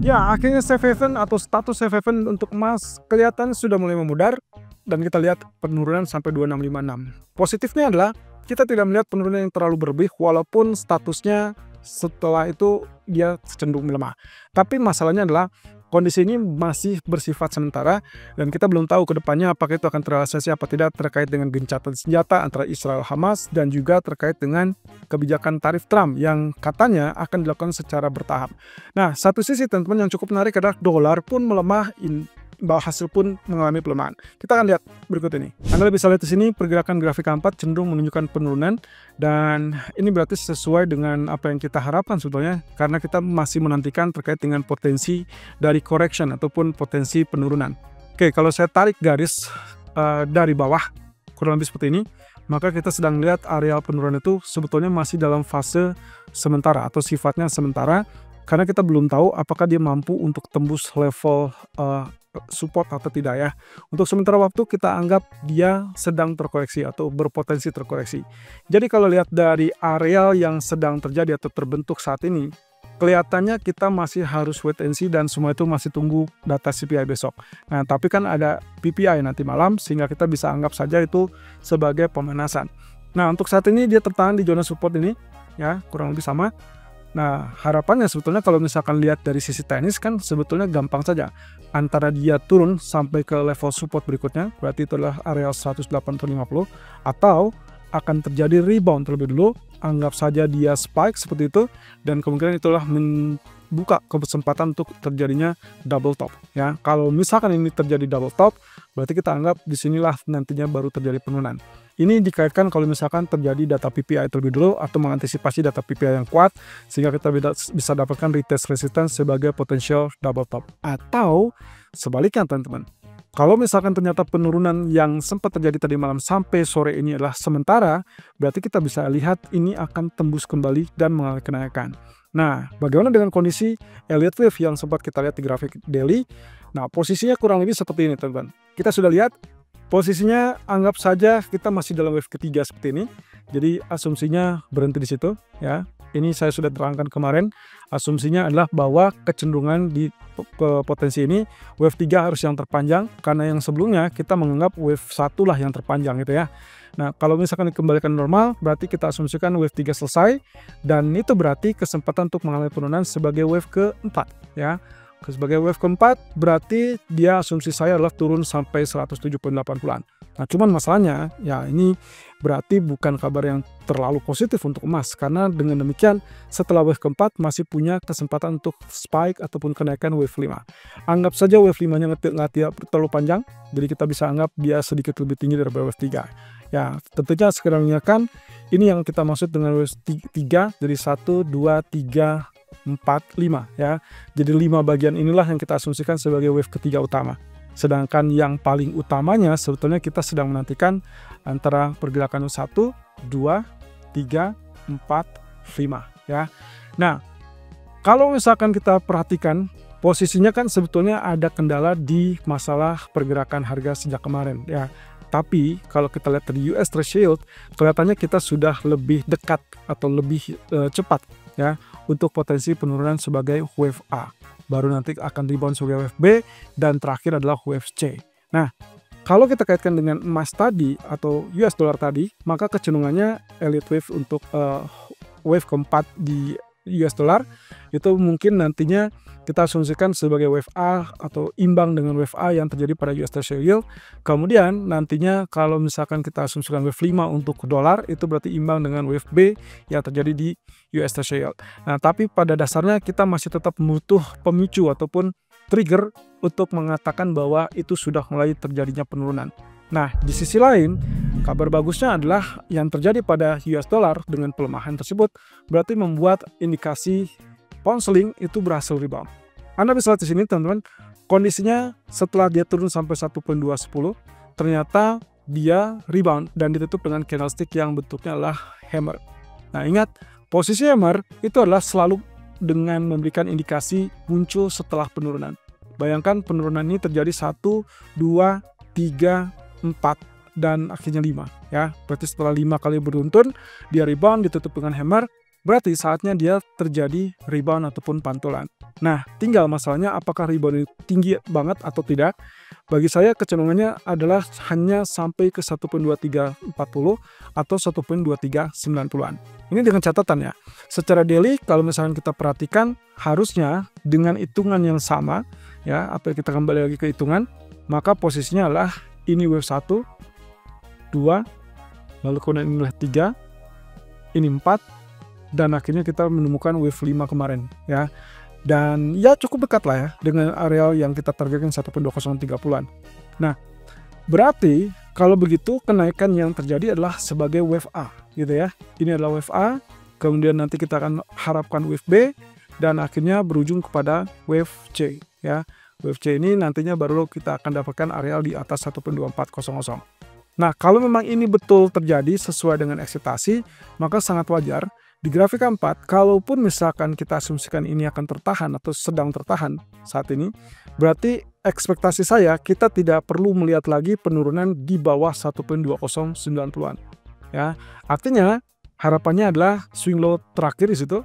Ya, akhirnya safe haven atau status safe haven untuk emas kelihatan sudah mulai memudar dan kita lihat penurunan sampai 2656. Positifnya adalah kita tidak melihat penurunan yang terlalu berlebih walaupun statusnya setelah itu dia cenderung melemah. Tapi masalahnya adalah kondisi ini masih bersifat sementara dan kita belum tahu ke depannya apakah itu akan terrealisasi apa tidak terkait dengan gencatan senjata antara Israel Hamas dan juga terkait dengan kebijakan tarif Trump yang katanya akan dilakukan secara bertahap. Nah, satu sisi teman-teman yang cukup menarik adalah dolar pun melemah, hasil pun mengalami pelemahan. Kita akan lihat berikut ini. Anda bisa lihat di sini pergerakan grafik 4 cenderung menunjukkan penurunan dan ini berarti sesuai dengan apa yang kita harapkan sebetulnya karena kita masih menantikan terkait dengan potensi dari correction ataupun potensi penurunan. Oke, kalau saya tarik garis dari bawah kurang lebih seperti ini, maka kita sedang lihat areal penurunan itu sebetulnya masih dalam fase sementara atau sifatnya sementara karena kita belum tahu apakah dia mampu untuk tembus level support atau tidak ya. Untuk sementara waktu kita anggap dia sedang terkoreksi atau berpotensi terkoreksi. Jadi kalau lihat dari areal yang sedang terjadi atau terbentuk saat ini, kelihatannya kita masih harus wait and see dan semua itu masih tunggu data CPI besok. Nah, tapi kan ada PPI nanti malam sehingga kita bisa anggap saja itu sebagai pemanasan. Nah, untuk saat ini dia tertahan di zona support ini ya, kurang lebih sama. Nah, harapannya sebetulnya kalau misalkan lihat dari sisi teknis kan sebetulnya gampang saja. Antara dia turun sampai ke level support berikutnya, berarti itu adalah area 108.50, atau akan terjadi rebound terlebih dulu, anggap saja dia spike seperti itu, dan kemungkinan itulah membuka kesempatan untuk terjadinya double top. Ya, kalau misalkan ini terjadi double top, berarti kita anggap disinilah nantinya baru terjadi penurunan. Ini dikaitkan kalau misalkan terjadi data PPI terlebih dulu atau mengantisipasi data PPI yang kuat sehingga kita bisa dapatkan retest resistance sebagai potential double top. Atau sebaliknya teman-teman, kalau misalkan ternyata penurunan yang sempat terjadi tadi malam sampai sore ini adalah sementara, berarti kita bisa lihat ini akan tembus kembali dan mengalami kenaikan. Nah, bagaimana dengan kondisi Elliott Wave yang sempat kita lihat di grafik daily? Nah, posisinya kurang lebih seperti ini teman-teman. Kita sudah lihat posisinya, anggap saja kita masih dalam wave ketiga seperti ini. Jadi asumsinya berhenti di situ ya. Ini saya sudah terangkan kemarin. Asumsinya adalah bahwa kecenderungan di potensi ini wave 3 harus yang terpanjang karena yang sebelumnya kita menganggap wave 1 lah yang terpanjang gitu ya. Nah, kalau misalkan dikembalikan normal, berarti kita asumsikan wave 3 selesai dan itu berarti kesempatan untuk mengalami penurunan sebagai wave keempat ya. Sebagai wave keempat berarti dia asumsi saya adalah turun sampai 178 bulan. Nah, cuman masalahnya ya ini berarti bukan kabar yang terlalu positif untuk emas karena dengan demikian setelah wave keempat masih punya kesempatan untuk spike ataupun kenaikan wave 5. Anggap saja wave 5-nya nggak terlalu panjang, jadi kita bisa anggap dia sedikit lebih tinggi daripada wave 3. Ya, tentunya sekedar mengingatkan ini yang kita maksud dengan wave 3 dari 1, 2, 3, 4, 5 ya. Jadi 5 bagian inilah yang kita asumsikan sebagai wave ketiga utama. Sedangkan yang paling utamanya sebetulnya kita sedang menantikan antara pergerakan 1, 2, 3, 4, 5 ya. Nah, kalau misalkan kita perhatikan posisinya kan sebetulnya ada kendala di masalah pergerakan harga sejak kemarin ya. Tapi kalau kita lihat dari US Treasury Yield, kelihatannya kita sudah lebih dekat atau lebih cepat ya untuk potensi penurunan sebagai wave A. Baru nanti akan rebound sebagai wave B dan terakhir adalah wave C. Nah, kalau kita kaitkan dengan emas tadi atau US dollar tadi, maka kecenderungannya Elliott Wave untuk wave keempat di US dollar itu mungkin nantinya kita asumsikan sebagai wave A atau imbang dengan wave A yang terjadi pada US Treasury Yield. Kemudian nantinya kalau misalkan kita asumsikan wave 5 untuk dolar itu berarti imbang dengan wave B yang terjadi di US Treasury Yield. Nah, tapi pada dasarnya kita masih tetap butuh pemicu ataupun trigger untuk mengatakan bahwa itu sudah mulai terjadinya penurunan. Nah, di sisi lain, kabar bagusnya adalah yang terjadi pada US dollar dengan pelemahan tersebut berarti membuat indikasi pound sterling itu berhasil rebound. Anda bisa lihat di sini teman-teman, kondisinya setelah dia turun sampai 1.210, ternyata dia rebound dan ditutup dengan candlestick yang bentuknya adalah hammer. Nah, ingat, posisi hammer itu adalah selalu dengan memberikan indikasi muncul setelah penurunan. Bayangkan penurunan ini terjadi 1, 2, 3, 4 dan akhirnya 5 ya. Berarti setelah 5 kali beruntun dia rebound ditutup dengan hammer. berarti saatnya dia terjadi rebound ataupun pantulan. Nah, tinggal masalahnya apakah rebound ini tinggi banget atau tidak. Bagi saya kecenderungannya adalah hanya sampai ke 1.2340 atau 1.2390-an. Ini dengan catatan ya, secara daily kalau misalkan kita perhatikan harusnya dengan hitungan yang sama ya, apa kita kembali lagi ke hitungan, maka posisinya adalah ini wave 1, 2, lalu kemudian inilah 3, ini 4, dan akhirnya kita menemukan wave 5 kemarin ya. Dan ya cukup dekat lah ya dengan area yang kita targetkan 1.2030-an. Nah, berarti kalau begitu kenaikan yang terjadi adalah sebagai wave A gitu ya. Ini adalah wave A, kemudian nanti kita akan harapkan wave B, dan akhirnya berujung kepada wave C ya. Wave C ini nantinya baru kita akan dapatkan area di atas 1.2400. Nah, kalau memang ini betul terjadi sesuai dengan ekspektasi, maka sangat wajar di grafik 4, kalaupun misalkan kita asumsikan ini akan tertahan atau sedang tertahan saat ini, berarti ekspektasi saya kita tidak perlu melihat lagi penurunan di bawah 1.2090-an. Ya, artinya harapannya adalah swing low terakhir di situ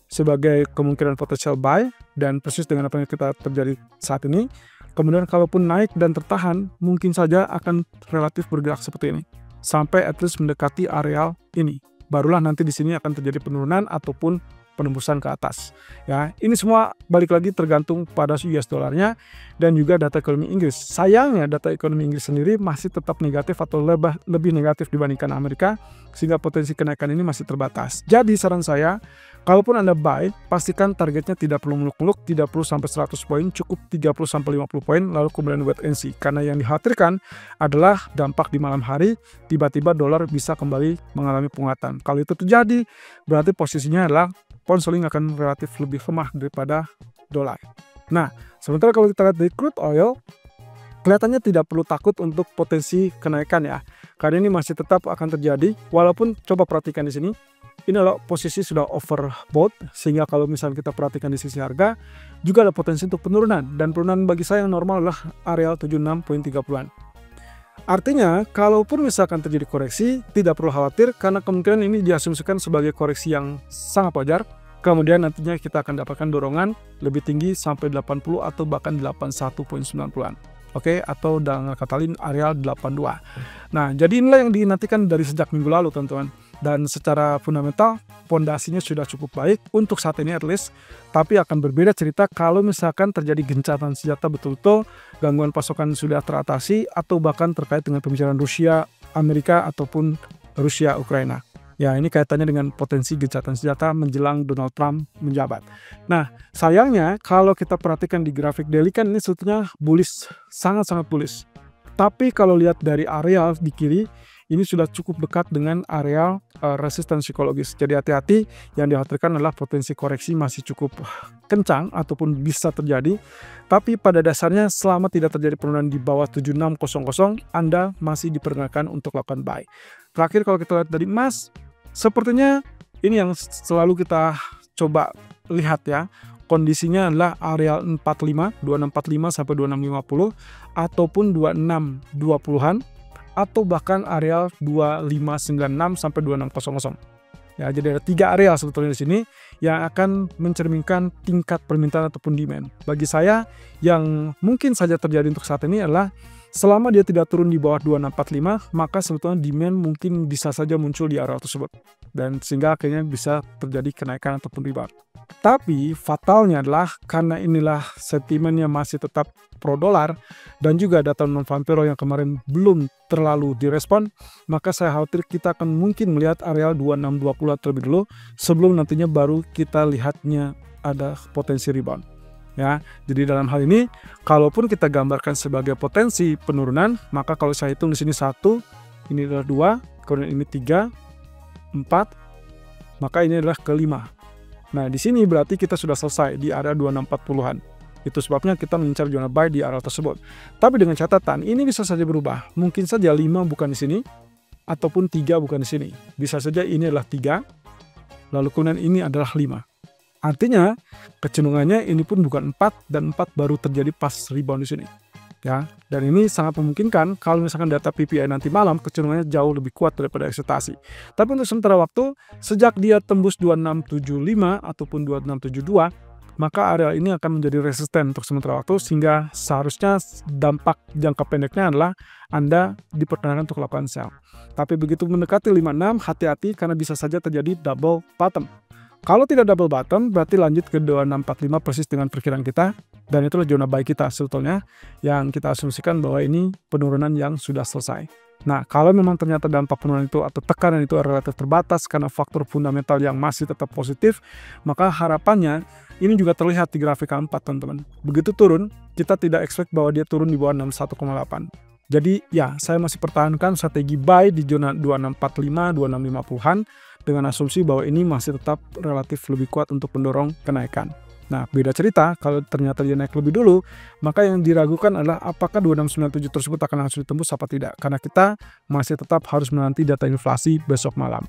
sebagai kemungkinan potential buy, dan persis dengan apa yang kita terjadi saat ini. Kemudian kalaupun naik dan tertahan, mungkin saja akan relatif bergerak seperti ini sampai at least mendekati areal ini. Barulah nanti di sini akan terjadi penurunan ataupun penembusan ke atas. Ya, ini semua balik lagi tergantung pada US dollarnya dan juga data ekonomi Inggris. Sayangnya data ekonomi Inggris sendiri masih tetap negatif atau lebih negatif dibandingkan Amerika, sehingga potensi kenaikan ini masih terbatas. Jadi saran saya, kalaupun Anda buy, pastikan targetnya tidak perlu muluk-muluk, tidak perlu sampai 100 poin, cukup 30-50 poin, lalu kemudian wait and see. Karena yang dikhawatirkan adalah dampak di malam hari, tiba-tiba dolar bisa kembali mengalami penguatan. Kalau itu terjadi, berarti posisinya adalah pound sterling akan relatif lebih lemah daripada dolar. Nah, sementara kalau kita lihat dari crude oil, kelihatannya tidak perlu takut untuk potensi kenaikan ya. Karena ini masih tetap akan terjadi, walaupun coba perhatikan di sini, ini adalah posisi sudah overbought, sehingga kalau misalnya kita perhatikan di sisi harga, juga ada potensi untuk penurunan. Dan penurunan bagi saya yang normal adalah area 76.30-an. Artinya, kalaupun misalkan terjadi koreksi, tidak perlu khawatir karena kemungkinan ini diasumsikan sebagai koreksi yang sangat wajar. Kemudian nantinya kita akan dapatkan dorongan lebih tinggi sampai 80 atau bahkan 81.90-an. Oke, atau dengan kata lain area 82. Nah, jadi inilah yang dinantikan dari sejak minggu lalu, teman-teman. Dan secara fundamental, pondasinya sudah cukup baik untuk saat ini at least. Tapi akan berbeda cerita kalau misalkan terjadi gencatan senjata betul-betul, gangguan pasokan sudah teratasi, atau bahkan terkait dengan pembicaraan Rusia, Amerika, ataupun Rusia, Ukraina. Ya, ini kaitannya dengan potensi gencatan senjata menjelang Donald Trump menjabat. Nah, sayangnya kalau kita perhatikan di grafik daily kan ini sebetulnya bullish, sangat-sangat bullish. Tapi kalau lihat dari area di kiri, ini sudah cukup dekat dengan area resisten psikologis. Jadi hati-hati, yang dikhawatirkan adalah potensi koreksi masih cukup kencang ataupun bisa terjadi. Tapi pada dasarnya selama tidak terjadi penurunan di bawah 7600, Anda masih diperkenankan untuk lakukan buy. Terakhir kalau kita lihat dari emas, sepertinya ini yang selalu kita coba lihat ya. Kondisinya adalah area 2645 sampai 2650 ataupun 2620-an. Atau bahkan area 2596 sampai 2600. Ya, jadi ada 3 area sebetulnya di sini yang akan mencerminkan tingkat permintaan ataupun demand. Bagi saya yang mungkin saja terjadi untuk saat ini adalah selama dia tidak turun di bawah 2645, maka sebetulnya demand mungkin bisa saja muncul di area tersebut. Dan sehingga akhirnya bisa terjadi kenaikan ataupun rebound. Tapi fatalnya adalah karena inilah sentimennya masih tetap pro dolar dan juga data non-farm payroll yang kemarin belum terlalu direspon, maka saya khawatir kita akan mungkin melihat area 2620 terlebih dulu sebelum nantinya baru kita lihatnya ada potensi rebound. Ya, jadi dalam hal ini, kalaupun kita gambarkan sebagai potensi penurunan, maka kalau saya hitung di sini 1, ini adalah 2, kemudian ini 3, 4, maka ini adalah kelima. Nah, di sini berarti kita sudah selesai di area 2640-an. Itu sebabnya kita mengincar zona buy di area tersebut. Tapi dengan catatan, ini bisa saja berubah. Mungkin saja 5 bukan di sini, ataupun 3 bukan di sini. Bisa saja ini adalah 3, lalu kemudian ini adalah 5. Artinya, kecenderungannya ini pun bukan 4, dan 4 baru terjadi pas rebound di sini. ya. Dan ini sangat memungkinkan kalau misalkan data PPI nanti malam kecenderungannya jauh lebih kuat daripada ekspektasi. Tapi untuk sementara waktu, sejak dia tembus 2675 ataupun 2672, maka area ini akan menjadi resisten untuk sementara waktu, sehingga seharusnya dampak jangka pendeknya adalah Anda diperkenankan untuk lakukan sell. Tapi begitu mendekati 56, hati-hati karena bisa saja terjadi double bottom. Kalau tidak double bottom, berarti lanjut ke 2645 persis dengan perkiraan kita, dan itulah zona buy kita sebetulnya, yang kita asumsikan bahwa ini penurunan yang sudah selesai. Nah, kalau memang ternyata dampak penurunan itu atau tekanan itu relatif terbatas karena faktor fundamental yang masih tetap positif, maka harapannya ini juga terlihat di grafik K4, teman-teman. Begitu turun, kita tidak expect bahwa dia turun di bawah 61,8. Jadi ya, saya masih pertahankan strategi buy di zona 2645, 2650-an dengan asumsi bahwa ini masih tetap relatif lebih kuat untuk mendorong kenaikan. Nah, beda cerita kalau ternyata dia naik lebih dulu, maka yang diragukan adalah apakah 2697 tersebut akan langsung ditembus apa tidak. Karena kita masih tetap harus menanti data inflasi besok malam.